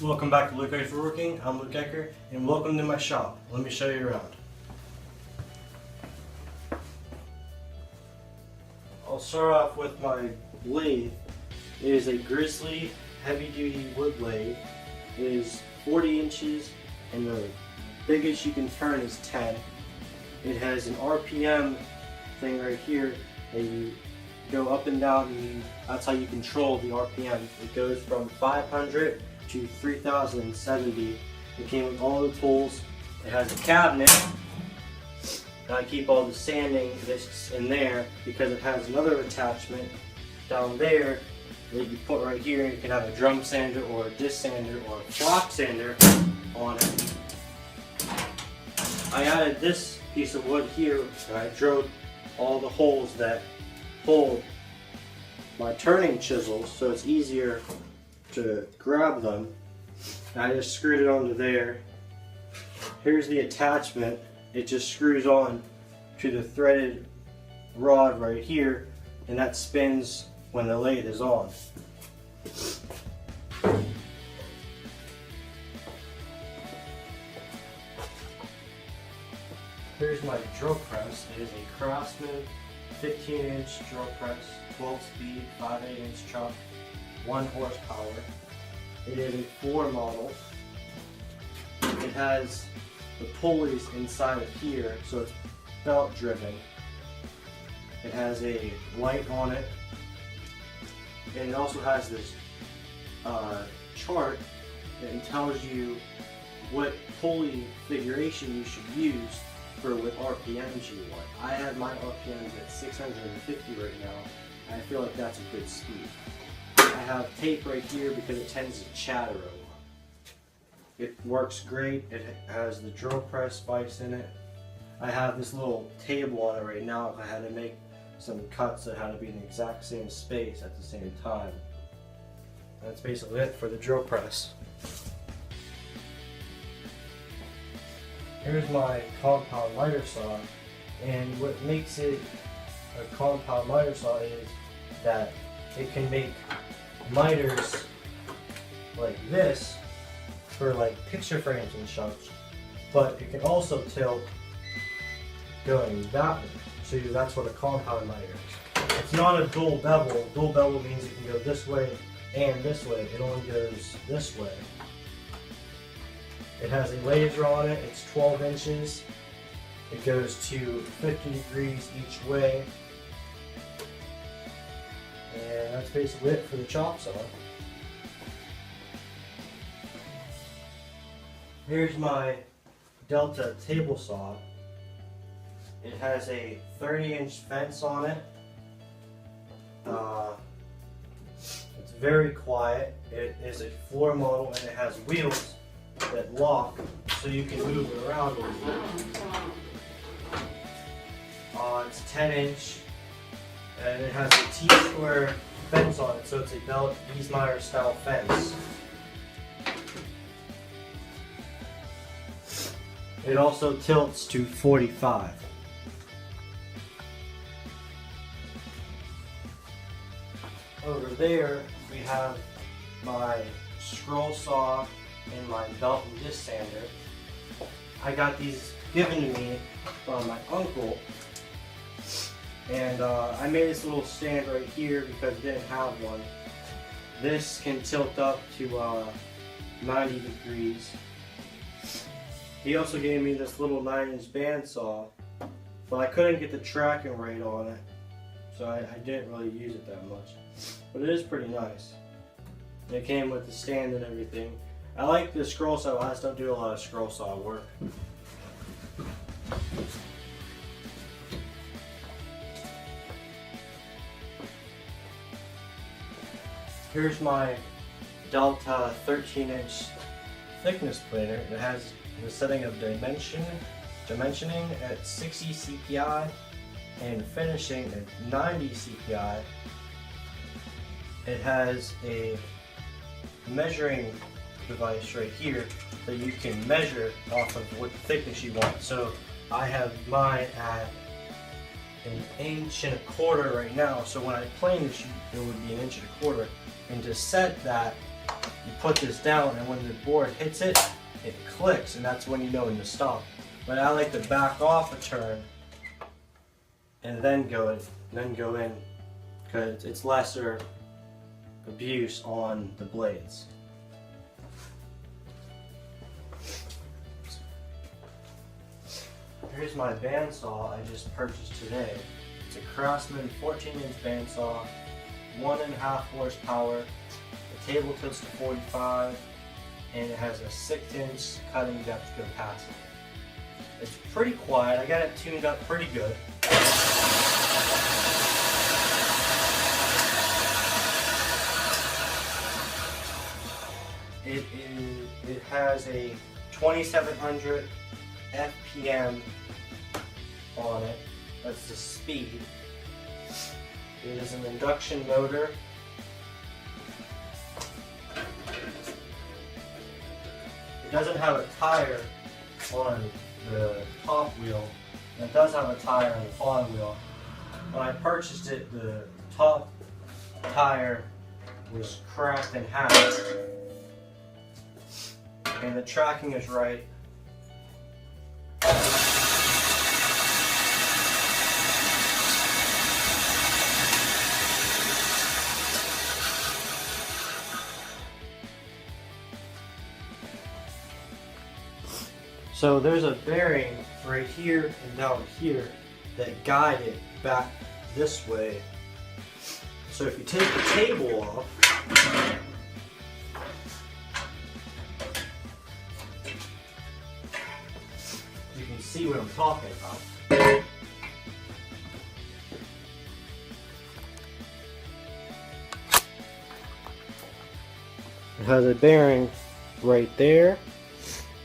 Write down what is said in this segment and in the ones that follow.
Welcome back to Luke Ecker Woodworking. I'm Luke Ecker, and welcome to my shop. Let me show you around. I'll start off with my lathe. It is a Grizzly heavy-duty wood lathe. It is 40 inches, and the biggest you can turn is 10. It has an RPM thing right here that you go up and down, and that's how you control the RPM. It goes from 500 to 3070. It came with all the tools. It has a cabinet, and I keep all the sanding discs in there because it has another attachment down there that you put right here. You can have a drum sander or a disc sander or a flock sander on it. I added this piece of wood here, and I drilled all the holes that hold my turning chisels so it's easier to grab them. And I just screwed it onto there. Here's the attachment. It just screws on to the threaded rod right here, and that spins when the lathe is on. Here's my drill press. It is a Craftsman 15-inch drill press, 12-speed, 5/8-inch chuck, 1 horsepower. It is a 4 model. It has the pulleys inside of here, so it's belt driven. It has a light on it, and it also has this chart that tells you what pulley configuration you should use for what RPMs you want. I have my RPMs at 650 right now, and I feel like that's a good speed. I have tape right here because it tends to chatter a lot. It works great. It has the drill press vise in it. I have this little table on it right now. I had to make some cuts that had to be in the exact same space at the same time. That's basically it for the drill press. Here's my compound miter saw, and what makes it a compound miter saw is that it can make miters like this for like picture frames and such, but it can also tilt going that way. So that's what a compound miter is. It's not a dual bevel. Dual bevel means it can go this way and this way. It only goes this way. It has a laser on it. It's 12 inches. It goes to 50 degrees each way. And that's basically it for the chop saw. Here's my Delta table saw. It has a 30-inch fence on it. It's very quiet. It is a floor model, and it has wheels that lock so you can move it around a little bit. It's 10-inch, and it has a T-square fence on it, so it's a Belt Wiesmeyer style fence. It also tilts to 45. Over there we have my scroll saw and my belt and disc sander. I got these given to me by my uncle, and I made this little stand right here because I didn't have one. This can tilt up to 90 degrees. He also gave me this little 9-inch bandsaw, but I couldn't get the tracking right on it, so I didn't really use it that much. But it is pretty nice. It came with the stand and everything. I like the scroll saw. I just don't do a lot of scroll saw work. Here's my Delta 13-inch thickness planer. It has the setting of dimensioning at 60 CPI and finishing at 90 CPI. It has a measuring device right here that you can measure off of what thickness you want. So I have mine at 1.25 inches right now, so when I plane the sheet it would be 1.25 inches. And to set that, you put this down, and when the board hits it, it clicks, and that's when you know when to stop. But I like to back off a turn and then go in, because it's lesser abuse on the blades. Here's my bandsaw I just purchased today. It's a Craftsman 14-inch bandsaw, 1.5 horsepower. The table tilts to 45, and it has a 6-inch cutting depth capacity. It's pretty quiet. I got it tuned up pretty good. It has a 2700 FPM on it. That's the speed. It is an induction motor. It doesn't have a tire on the top wheel. It does have a tire on the bottom wheel. When I purchased it, the top tire was cracked in half. And the tracking is right. So there's a bearing right here and down here that guide it back this way. So if you take the table off, you can see what I'm talking about. It has a bearing right there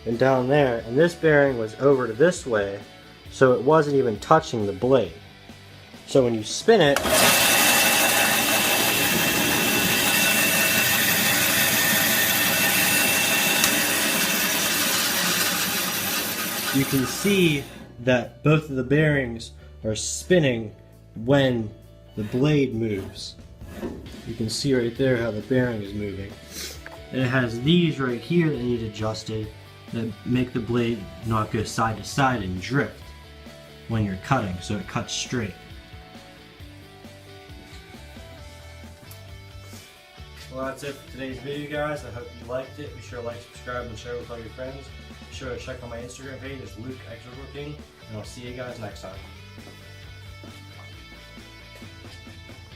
and down there, and this bearing was over to this way, so it wasn't even touching the blade. So when you spin it, you can see that both of the bearings are spinning when the blade moves. You can see right there how the bearing is moving. And it has these right here that need adjusted that make the blade not go side to side and drift when you're cutting, so it cuts straight. Well, that's it for today's video, guys. I hope you liked it. Be sure to like, subscribe, and share with all your friends. Be sure to check out my Instagram page. It's Luke Extra Working, and I'll see you guys next time.